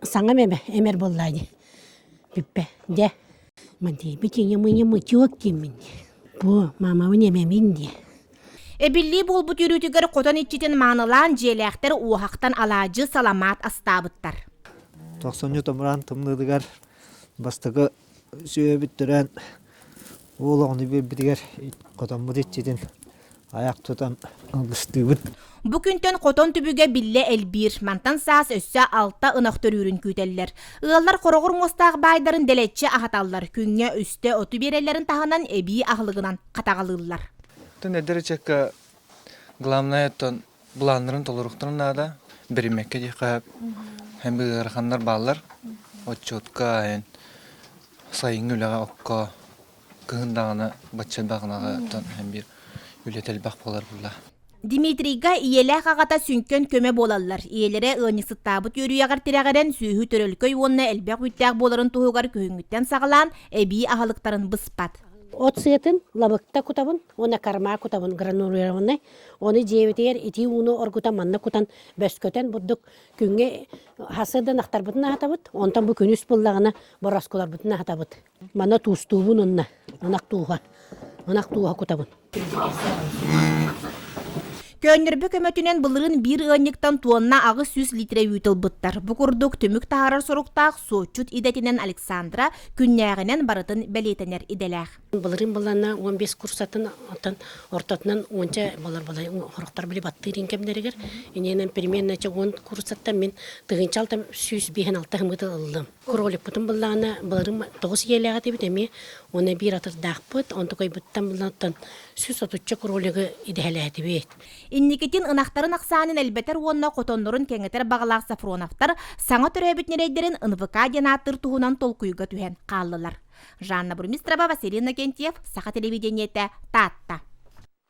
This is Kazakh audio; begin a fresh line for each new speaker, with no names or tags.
саңа меме эмер боллайды. Биппе, де. Манди, битине мы чуак кимин. Бу, мама үнемемин де.
Эбилли болбут үрүтүгөр котон ичитин маанылаан желектер уахактан алаажы саламат астабыттар.
90 томран тымныдыгар бастыгы сүйөбүттөрөн оолоғны бирбитигер котоммут ичитин аяк тутан ылгыстыбыт.
Бу күнтөн котон түбүгө билле элбир, мантан саас өссө алта ынактөрүүрүн күтеллер. Ыаллар корогур мостаак байдарын делетче ахаталлар, күнгө үстө оту берелерин таханан эби ахлыгынан катагалыылар.
Тон эдеречекка главное тон буланнарын толуруктарын ада биримекке дихап hem gırxanlar ballar otçotka en sayın ülega okka kıhındağına batçan bağına ton hem bir ületel bak bolar bulla.
Димитрийга иеле хагата сүнкөн көмө болаллар. Иелере ынысыттабыт йөрүягар тирагарен сүйү төрөлкөй онна элбек үттәк боларын туһугар көһүңүттен сагалан эби ахалыктарын быспат.
От сыетін лабыкта кутабын, оны карма кутабын гранулированный, оны жебетер ити уну оргута манна кутан бөскөтен буддук күнге хасыдан ақтар бытына хатабыт, онтан бу күнүс буллагына бораскулар бытына хатабыт. Мана туустуубун онна, онак тууха кутабын.
Көннөрбү көмөтүнен былырын бир ыньыктан туонна ағы 100 литре үйтілбіттар. Бұқұрдық түмік тағарар соруқтақ соочут идетінен Александра күннәғінен барытын бәлетенер иделәқ.
Былырын былана 15 курсатын ортатынан онча балар хорықтар білі баттырын кемдерігер. Иненен переменнача 10 курсаттан мен тығынчалтам 100-5-6 ғымыты ылдым. Кролик бұтын былана былырын 9 елеға дебіт әме, оны бір атыр дақпыт, онты көй бұттан быланаттан 130 кролигі иделәға дебет.
Инникетин ынақтарын ақсанын әлбетер онна котоннорын кеңетер бағалақ Сафроновтар саңа түрәбіт нерейдерін ынвыка денаттыр туғынан толкуйға түхен қалылар. Жанна Бурмистрова, Василина Кентьев, Саха телевидениеті, Татта.